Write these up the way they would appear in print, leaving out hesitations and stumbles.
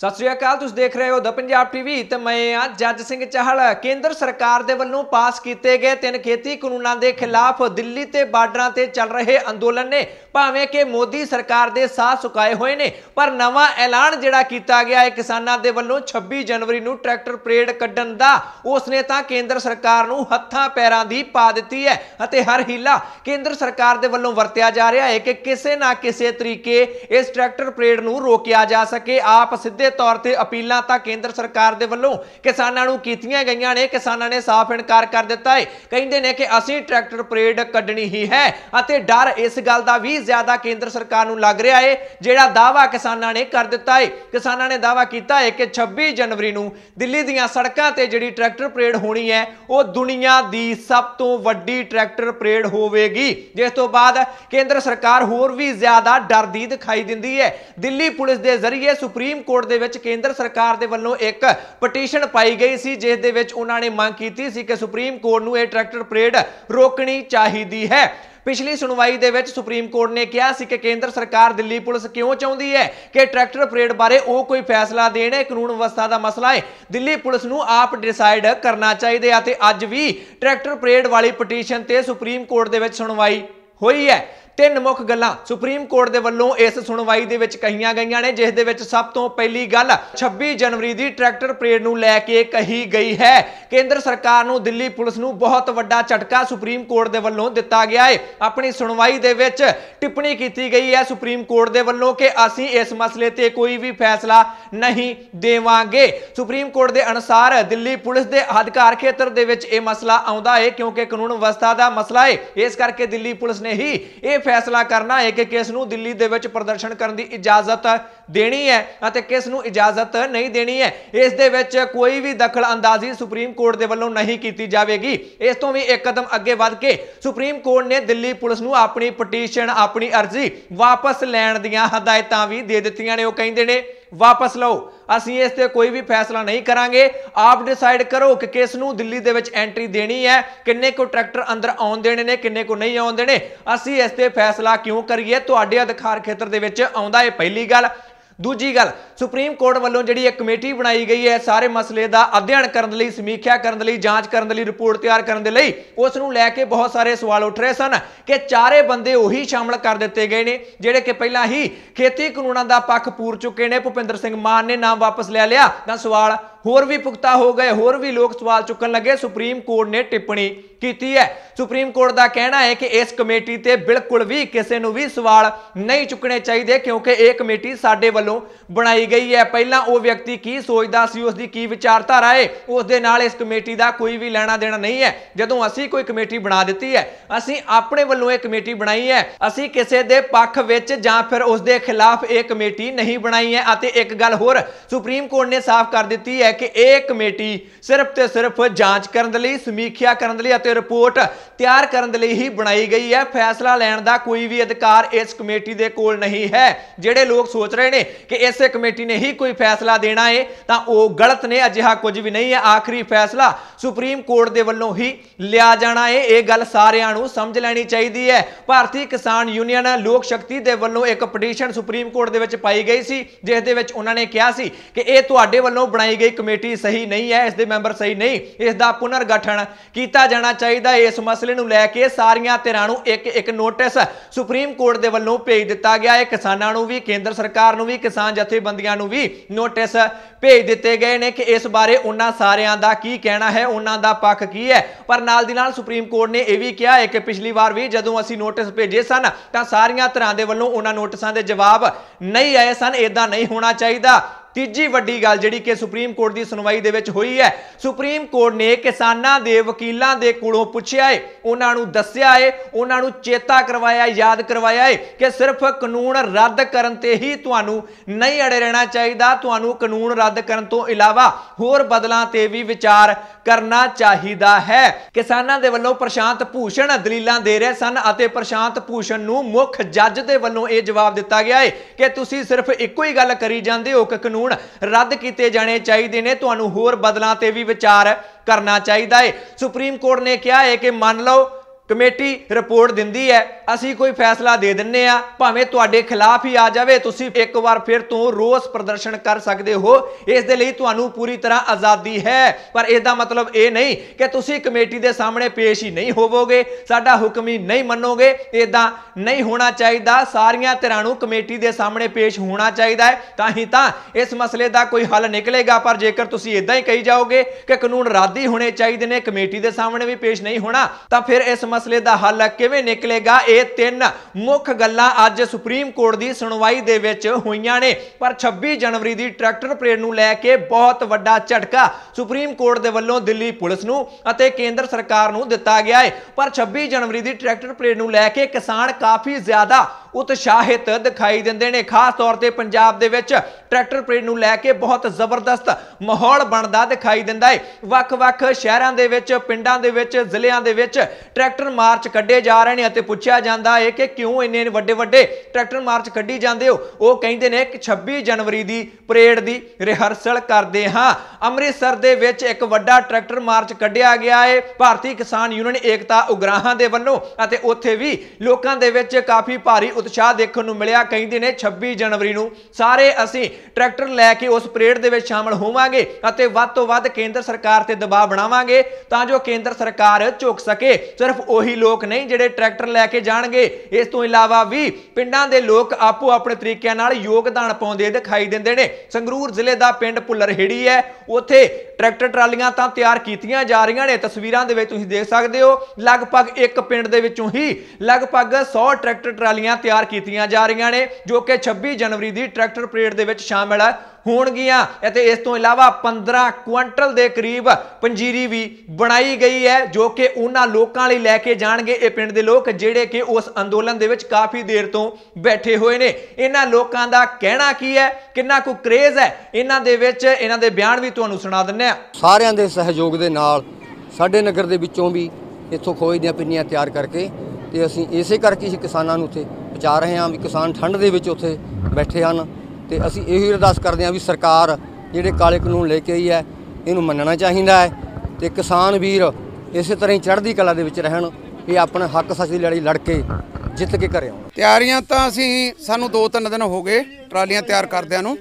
सत श्री अकाल, तुसीं देख रहे हो द पंजाब टीवी ते मैं हां जज सिंह चाहल। केंद्र सरकार दे वल्लों पास किए गए 3 खेती कानूनों के खिलाफ दिल्ली ते बार्डरां ते चल रहे अंदोलन ने भावें कि मोदी सरकार दे साह सुकाए हुए ने, पर नवा ऐलान जिहड़ा कीता गया है किसानां दे वल्लों 26 जनवरी नूं ट्रैक्टर परेड कड्ढण दा, उसने तां केंद्र सरकार नूं हत्थां पैरां दी पा दित्ती है अते हर हीला केंद्र सरकार दे वल्लों वरतिया जा रहा है कि किसी ना किसी तरीके इस ट्रैक्टर परेड नूं रोकिया जा सके। आप सीधे तौर पर अपीलां तां केंद्र सरकार दे वल्लों किसानां नूं कीतीआं गईआं ने। किसानां ने साफ इनकार कर दिता है, कहिंदे ने कि असीं ट्रैक्टर परेड कड्ढणी ही है अते डर इस गल दा भी ज्यादा केंद्र सरकार नूं लग रहा है जिहड़ा दावा किसानां ने कर दिता है। किसानां ने दावा कीता है कि 26 जनवरी नूं दिल्ली दीआं सड़कां ते जिहड़ी ट्रैक्टर परेड होनी है वो दुनिया दी सब तो वड्डी ट्रैक्टर परेड होवेगी, जिस तो बाद केंद्र सरकार होर भी ज्यादा डरदी दिखाई दिंदी है। दिल्ली पुलिस दे जरिए सुप्रीम कोर्ट दे विच केंद्र सरकार दे वल्लों एक पटीशन पाई गई सी जिस दे विच उन्हां ने मंग कीती सी कि सुप्रीम कोर्ट नूं यह ट्रैक्टर परेड रोकनी चाहिदी है। पिछली सुनवाई दे विच सुप्रीम कोर्ट ने कहा सी कि केंद्र सरकार दिल्ली पुलिस क्यों चाहती है कि ट्रैक्टर परेड बारे वो कोई फैसला देने, कानून व्यवस्था का मसला है दिल्ली पुलिस नूं आप डिसाइड करना चाहिए। अज भी ट्रैक्टर परेड वाली पटीशन ते सुप्रीम कोर्ट दे विच सुनवाई हुई है। 3 मुख गल्लां सुप्रीम कोर्ट दे वल्लों इस सुनवाई दे विच कहीआं गईआं ने, जिस दे विच सब तो पहली गल 26 जनवरी दी ट्रैक्टर परेड नूं लैके कही गई है। केंद्र सरकार नूं दिल्ली पुलिस नूं बहुत वड्डा झटका सुप्रीम कोर्ट दे वल्लों दिता गया है। अपनी सुनवाई दे विच टिप्पणी कीती गई है सुप्रीम कोर्ट दे वल्लों कि असीं इस मसले ते कोई भी फैसला नहीं देवांगे। सुप्रीम कोर्ट दे अनुसार दिल्ली पुलिस दे अधिकार खेत्र दे विच यह मसला आउंदा है क्योंकि कानून व्यवस्था का मसला है, इस करके दिल्ली पुलिस ने ही यह फैसला करना है कि किस नूं दिल्ली दे विच प्रदर्शन करने की इजाजत देनी है अते किस नूं इजाजत नहीं देनी है। इस दे विच कोई भी दखल अंदाजी सुप्रीम कोर्ट दे वल्लों नहीं की जाएगी। इस तो भी एक कदम अगे वध के सुप्रीम कोर्ट ने दिल्ली पुलिस नूं अपनी पटीशन, अपनी अर्जी वापस लैण दीआं हदायतां भी दे दित्तियां ने। वो कहिंदे ने वापस लो, असीं इस ते कोई भी फैसला नहीं करांगे, आप डिसाइड करो कि किस नूं दिल्ली दे विच एंट्री देनी है, किन्ने को ट्रैक्टर अंदर आउण देने ने, किन्ने को नहीं आउण देने, असीं इस ते फैसला क्यों करिए, तुहाडे अधिकार खेत्र दे विच आउंदा है। पहली गल। दूजी गल, सुप्रीम कोर्ट वालों जिहड़ी एक कमेटी बनाई गई है सारे मसले का अध्ययन करने लई, समीक्षा करने लई, जांच करने लई, रिपोर्ट तैयार करने लई, उस नूं लैके बहुत सारे सवाल उठ रहे सन कि चारे बंदे उही शामिल कर दिते गए ने जिहड़े कि पहला ही खेती कानूनों का पक्ष पूर चुके ने। भुपिंदर सिंह मान ने नाम वापस ले लिया तां सवाल होर भी पुख्ता हो गए, होर भी लोग सवाल चुकन लगे। सुप्रीम कोर्ट ने टिप्पणी की है। सुप्रीम कोर्ट का कहना है कि इस कमेटी ते बिल्कुल भी किसी नूं भी सवाल नहीं चुकने चाहिए क्योंकि यह कमेटी साडे वल्लों बनाई गई है। पहला वो व्यक्ति की सोचदा सी, उसकी की विचारधारा है, उस दे नाल इस कमेटी का कोई भी लेना देना नहीं है। जदों असीं कोई कमेटी बना दी है, असीं अपने वल्लों एक कमेटी बनाई है, असीं किसी दे पक्ष विच जां फिर उस दे खिलाफ एक कमेटी नहीं बनाई है। अते एक गल होर सुप्रीम कोर्ट ने साफ कर दी है कि एक कमेटी सिर्फ ते सिर्फ जांच करने लई, समीक्षा करने लई अते रिपोर्ट तैयार करने लई ही बनाई गई है। फैसला लैण दा कोई भी अधिकार इस कमेटी दे कोल नहीं है। जिहड़े लोग सोच रहे ने कि इस कमेटी ने ही कोई फैसला देना है तां ओह गलत ने, अजिहा कुछ भी नहीं है। आखिरी फैसला सुप्रीम कोर्ट दे वल्लों ही लिया जाना है, यह गल सारिआं नूं समझ लैणी चाहीदी है। भारतीय किसान यूनियन लोक शक्ति दे वल्लों एक पटीशन सुप्रीम कोर्ट दे विच पाई गई सी जिस दे विच उन्हां ने कहा सी कि यह तुहाडे वल्लों बनाई गई कमेटी सही नहीं है, इसके मैंबर सही नहीं, इसका पुनर्गठन किया जाना चाहिए। इस मसले नूं लैके सारियां धिरां नूं एक एक नोटिस सुप्रीम कोर्ट दे वल्लों भेज दिता गया है। किसानां नूं भी, केंद्र सरकार नूं भी, किसान जथेबंदियां नूं भी नोटिस भेज दिते गए ने कि इस बारे उन्हां सारियां दा की कहना है, उन्हां दा पक्ष की है। पर नाल दी नाल सुप्रीम कोर्ट ने यह भी कहा है कि पिछली बार भी जदों असीं नोटिस भेजे सन तां सारियां धिरां दे वल्लों उन्हां नोटिसां दे जवाब नहीं आए सन। इदां नहीं होना चाहिए। तीजी वड्डी गल जिहड़ी कि सुप्रीम कोर्ट की सुनवाई दे विच हुई है, सुप्रीम कोर्ट ने किसानां दे वकीलां दे कोलों पुछया है, उन्हां नूं दस्सिया है, उन्हां नूं चेता करवाया, याद करवाया है कि सिर्फ कानून रद्द करन ते ही तुहानूं नहीं अड़े रहना चाहिए, तुहानूं कानून रद्द करन तो इलावा होर बदलां ते भी विचार करना चाहिए है। किसानां दे वल्लों प्रशांत भूषण दलीलां दे रहे सन अते प्रशांत भूषण नूं मुख जज दे वल्लों यह जवाब दिता गया है कि तुसीं सिर्फ इक्को ही गल करी जांदे हो कि कानून रद्द किए जाने चाहिए ने, तुहानूं होर बदलां ते भी विचार करना चाहिए है। सुप्रीम कोर्ट ने कहा है कि मान लो कमेटी रिपोर्ट दिंदी है, असी कोई फैसला दे दिंने आ, भावें तुहाडे खिलाफ ही आ जाए, तुसी एक बार फिर तो रोस प्रदर्शन कर सकते हो, इस दे लई तुहानू पूरी तरह आज़ादी है। पर इसका मतलब ये नहीं कि तुसी कमेटी के सामने पेश ही नहीं होवोगे, साडा हुक्म ही नहीं मनोगे। इदा नहीं होना चाहिए, सारियां धिरां नूं कमेटी के सामने पेश होना चाहिए है, तां इस मसले का कोई हल निकलेगा। पर जेकर तुसी इदां ही कही जाओगे कि कानून राधी होने चाहिए ने, कमेटी के सामने भी पेश नहीं होना, तो फिर इस मसले का हल किवें निकलेगा। ये तीन मुख गल्लां अज सुप्रीम कोर्ट की सुनवाई दे विच होईयां ने। पर 26 जनवरी की ट्रैक्टर परेड नूं लैके बहुत वड्डा झटका सुप्रीम कोर्ट दे वल्लों दिल्ली पुलिस नूं अते केंद्र सरकार नूं दिता गया है। पर 26 जनवरी की ट्रैक्टर परेड नूं लैके किसान काफ़ी ज़्यादा उत्साहित दिखाई दिंदे ने। खास तौर पर पंजाब दे विच ट्रैक्टर परेड नूं लैके बहुत जबरदस्त माहौल बनदा दिखाई दिंदा है। वख-वख शहरां दे विच, पिंडां दे विच, जिलिਆਂ दे विच ट्रैक्टर मार्च कड्ढे जा रहे हैं अते पुछया जांदा है कि क्यों इन्ने वड्डे-वड्डे ट्रैक्टर मार्च कड्ढी जांदे हो। वो कहिंदे ने कि 26 जनवरी की परेड की रिहर्सल करदे हां। अमृतसर दे विच एक वड्डा ट्रैक्टर मार्च कड्ढिया गया है भारतीय किसान यूनियन एकता उगराहां दे वल्लों, अते उत्थे भी लोकां दे विच काफ़ी भारी उत्साह देखने को मिलिया। कहिंदे ने 26 जनवरी नूं सारे असीं ट्रैक्टर लैके उस परेड दे विच शामिल होवांगे अते वध तों वध केंद्र सरकार ते दबाव बनावांगे तां जो केंद्र सरकार झुक सके। सिर्फ उही लोक नहीं जिहड़े ट्रैक्टर लैके जाणगे, इस तों इलावा भी पिंडां दे लोक आपो अपने तरीके नाल योगदान पाउंदे दिखाई दिंदे ने। संगरूर जिले दा पिंड भुल्लरहेड़ी है, उत्थे ट्रैक्टर ट्रालियां तां तैयार कीतियां जा रहीआं ने। तस्वीरां दे विच तुसीं देख सकदे हो, लगभग एक पिंड दे विचों ही लगभग 100 ट्रैक्टर ट्रालियां तैयार कीतियां जा रहीआं ने जो कि 26 जनवरी की ट्रैक्टर परेड दे विच शामिल होणगियां। इस तो इलावा 15 कुंटल के करीब पंजीरी भी बनाई गई है जो कि उन्हां लोकां लई लैके जाणगे ये पिंड दे लोक जिहड़े कि उस अंदोलन दे विच काफ़ी देर तो बैठे हुए ने। इन्हां लोकां दा कहना की है, किन्ना को क्रेज़ है इन्हां दे विच, इन्हां दे बयान भी तुहानूं सुणा दिंदे आ। सारिਆਂ ਦੇ सहयोग ਦੇ ਨਾਲ ਸਾਡੇ नगर ਦੇ ਵਿੱਚੋਂ भी इत्थों खोए ਦੀਆਂ पिन्नियां ਤਿਆਰ ਕਰਕੇ ਤੇ ਅਸੀਂ ਇਸੇ ਕਰਕੇ ਹੀ ਕਿਸਾਨਾਂ ਨੂੰ ਉੱਥੇ ਪਹੁੰਚਾ ਰਹੇ ਹਾਂ ਵੀ ਕਿਸਾਨ ਠੰਡ ਦੇ ਵਿੱਚ ਉੱਥੇ ਬੈਠੇ ਹਨ। ਤੇ ਅਸੀਂ ਇਹੀ ਅਰਦਾਸ ਕਰਦੇ ਹਾਂ ਵੀ ਸਰਕਾਰ ਜਿਹੜੇ ਕਾਲੇ ਕਾਨੂੰਨ ਲੈ ਕੇ ਆਈ ਹੈ ਇਹਨੂੰ ਮੰਨਣਾ ਚਾਹੀਦਾ ਹੈ ਤੇ ਕਿਸਾਨ ਵੀਰ ਇਸੇ ਤਰ੍ਹਾਂ ਹੀ ਚੜ੍ਹਦੀ ਕਲਾ ਦੇ ਵਿੱਚ ਰਹਿਣ ਕਿ ਆਪਣੇ ਹੱਕ ਸੱਚ ਦੀ ਲੜਾਈ ਲੜ ਕੇ ਜਿੱਤ ਕੇ ਘਰੇ ਆਉਣ। ਤਿਆਰੀਆਂ ਤਾਂ ਅਸੀਂ ਸਾਨੂੰ 2-3 ਦਿਨ ਹੋ ਗਏ ਟਰਾਲੀਆਂ ਤਿਆਰ ਕਰਦਿਆਂ ਨੂੰ,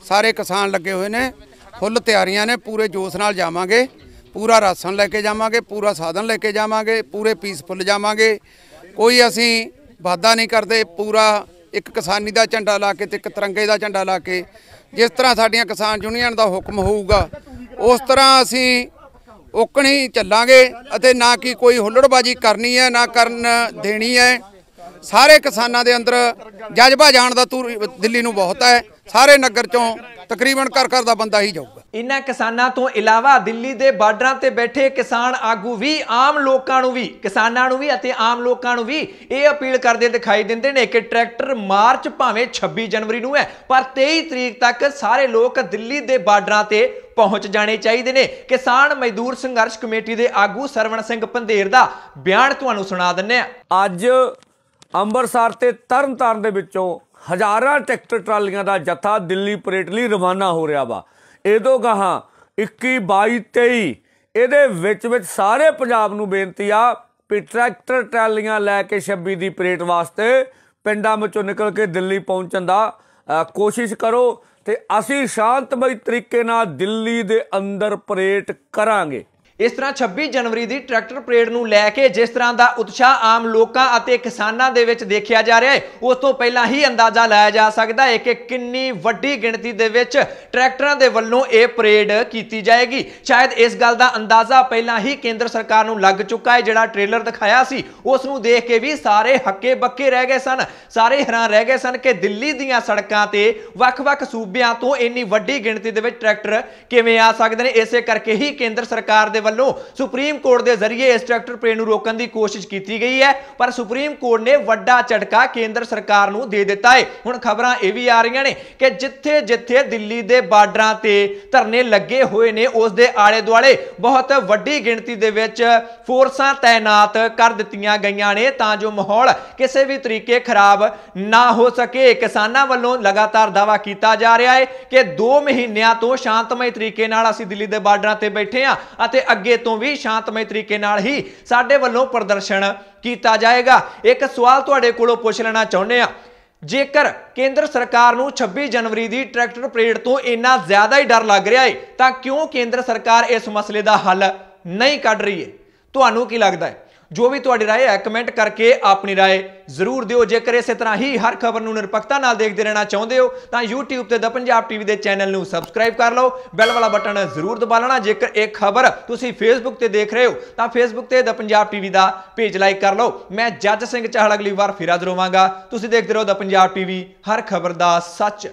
ਸਾਰੇ ਕਿਸਾਨ ਲੱਗੇ ਹੋਏ ਨੇ, ਫੁੱਲ ਤਿਆਰੀਆਂ ਨੇ, ਪੂਰੇ ਜੋਸ਼ ਨਾਲ ਜਾਵਾਂਗੇ, ਪੂਰਾ ਰਾਸ਼ਨ ਲੈ ਕੇ ਜਾਵਾਂਗੇ, ਪੂਰਾ ਸਾਧਨ ਲੈ ਕੇ ਜਾਵਾਂਗੇ, ਪੂਰੇ ਪੀਸਫੁੱਲ ਜਾਵਾਂਗੇ, ਕੋਈ ਅਸੀਂ ਵਾਅਦਾ ਨਹੀਂ ਕਰਦੇ, ਪੂਰਾ एक किसानी का झंडा ला के एक तिरंगे का झंडा ला के जिस तरह साडियां किसान यूनियन का हुक्म होऊगा उस तरह असी ओकणी चलांगे अते ना कि कोई हुल्लड़बाजी करनी है ना करन देनी है। सारे किसानां दे अंदर जज्बा जाण दा तूर दिल्ली नूं बहुत है, सारे नगर चों तकरीबन घर दा बंदा ही जाऊगा। इन्हां किसानां तो इलावा दिल्ली दे बार्डरां ते बैठे किसान आगू भी आम लोकां नूं भी, किसानां नूं भी अते आम लोकां नूं भी ये अपील करदे दिखाई दिंदे ने कि ट्रैक्टर मार्च भावें 26 जनवरी नूं है पर 23 तरीक तक सारे लोग दिल्ली दे बार्डरां ते पहुंच जाने चाहिए ने। किसान मजदूर संघर्ष कमेटी के आगू सरवण सिंह पंधेर का बयान तुहानूं सुणा दिंदे आ। अज अंबरसर ते तरनतारन दे विचों हज़ारां ट्रैक्टर ट्रालियां का जत्था दिल्ली परेड लई रवाना हो रहा वा। इदों गाहां 21, 22, 23 ਇਹਦੇ ਵਿੱਚ ਸਾਰੇ ਪੰਜਾਬ ਨੂੰ ਬੇਨਤੀ ਆ ਵੀ ਟਰੈਕਟਰ ਟਰਾਲੀਆਂ ਲੈ ਕੇ 26 ਦੀ ਪਰੇਡ ਵਾਸਤੇ ਪਿੰਡਾਂ ਵਿੱਚੋਂ ਨਿਕਲ ਕੇ ਦਿੱਲੀ ਪਹੁੰਚਣ ਦਾ ਕੋਸ਼ਿਸ਼ ਕਰੋ ਤੇ ਅਸੀਂ ਸ਼ਾਂਤਮਈ ਤਰੀਕੇ ਨਾਲ ਦਿੱਲੀ ਦੇ ਅੰਦਰ ਪਰੇਡ ਕਰਾਂਗੇ। इस तरह 26 जनवरी की ट्रैक्टर परेड नूं लैके जिस तरह का उत्साह आम लोगों और किसानों के विच देखा जा रहा है उस तो पहला ही अंदाजा लाया जा सकता है कि कितनी वड्डी गिणती दे विच ट्रैक्टरां दे वल्लों ये परेड की जाएगी। शायद इस गल का अंदाजा पहला ही केंद्र सरकार नूं लग चुका है। जिहड़ा ट्रेलर दिखाया सी उस नूं देख के भी सारे हक्के बक्के रह गए सन, सारे हैरान रह गए सन कि दिल्ली दीयां सड़कां ते वख-वख सूबियां तो इन्नी वड्डी गिणती दे विच ट्रैक्टर किवें आ सकदे ने। इसे करके ही केंद्र सरकार दे ਵੱਲੋਂ सुप्रीम कोर्ट के जरिए इस ट्रैक्टर परेड ਨੂੰ रोकਣ की कोशिश की गई है पर सुप्रीम कोर्ट ने ਵੱਡਾ झटका केंद्र सरकार ਨੂੰ दे दिता है। ਹੁਣ खबरां ਇਹ भी आ रही ने कि जिथे जिथे दिल्ली के बार्डरां ते धरने लगे हुए ने उस दे आले दुआले बहुत वड्डी गिणती दे विच फोर्सां तैनात कर दित्तियां गईयां ने तां जो माहौल किसी भी तरीके खराब ना हो सके। किसानां वल्लों लगातार दावा किया जा रहा है कि 2 महीनों तो शांतमई तरीके नाल असीं दिल्ली के बार्डरां ते बैठे हां अते ਅੱਗੇ ਤੋਂ ਵੀ ਸ਼ਾਂਤਮਈ ਤਰੀਕੇ ਨਾਲ ਹੀ ਸਾਡੇ ਵੱਲੋਂ ਪ੍ਰਦਰਸ਼ਨ ਕੀਤਾ ਜਾਏਗਾ। ਇੱਕ ਸਵਾਲ ਤੁਹਾਡੇ ਕੋਲੋਂ ਪੁੱਛ ਲੈਣਾ ਚਾਹੁੰਦੇ ਆ, ਜੇਕਰ ਕੇਂਦਰ ਸਰਕਾਰ ਨੂੰ 26 ਜਨਵਰੀ ਦੀ ਟਰੈਕਟਰ ਪਰੇਡ ਤੋਂ ਇੰਨਾ ਜ਼ਿਆਦਾ ਹੀ ਡਰ ਲੱਗ ਰਿਹਾ ਹੈ ਤਾਂ ਕਿਉਂ ਕੇਂਦਰ ਸਰਕਾਰ ਇਸ ਮਸਲੇ ਦਾ ਹੱਲ ਨਹੀਂ ਕੱਢ ਰਹੀ ਹੈ? ਤੁਹਾਨੂੰ ਕੀ ਲੱਗਦਾ ਹੈ? ਜੋ ਵੀ ਤੁਹਾਡੀ ਰਾਏ ਹੈ ਕਮੈਂਟ ਕਰਕੇ ਆਪਣੀ ਰਾਏ ਜ਼ਰੂਰ ਦਿਓ। ਜੇਕਰ ਇਸੇ ਤਰ੍ਹਾਂ ਹੀ ਹਰ ਖਬਰ ਨੂੰ ਨਿਰਪੱਖਤਾ ਨਾਲ ਦੇਖਦੇ ਰਹਿਣਾ ਚਾਹੁੰਦੇ ਹੋ ਤਾਂ YouTube ਤੇ ਦ ਪੰਜਾਬ ਟੀਵੀ ਦੇ ਚੈਨਲ ਨੂੰ ਸਬਸਕ੍ਰਾਈਬ ਕਰ ਲਓ, ਬੈਲ ਵਾਲਾ ਬਟਨ ਜ਼ਰੂਰ ਦਬਾ ਲੈਣਾ। ਜੇਕਰ ਇਹ ਖਬਰ ਤੁਸੀਂ Facebook ਤੇ ਦੇਖ ਰਹੇ ਹੋ ਤਾਂ Facebook ਤੇ ਦ ਪੰਜਾਬ ਟੀਵੀ ਦਾ ਪੇਜ ਲਾਈਕ ਕਰ ਲਓ। ਮੈਂ ਜੱਜ ਸਿੰਘ ਚਾਹਲ ਅਗਲੀ ਵਾਰ ਫਿਰ ਹਾਜ਼ਰ ਹੋਵਾਂਗਾ। ਤੁਸੀਂ ਦੇਖਦੇ ਰਹੋ ਦ ਪੰਜਾਬ ਟੀਵੀ, ਹਰ ਖਬਰ ਦਾ ਸੱਚ।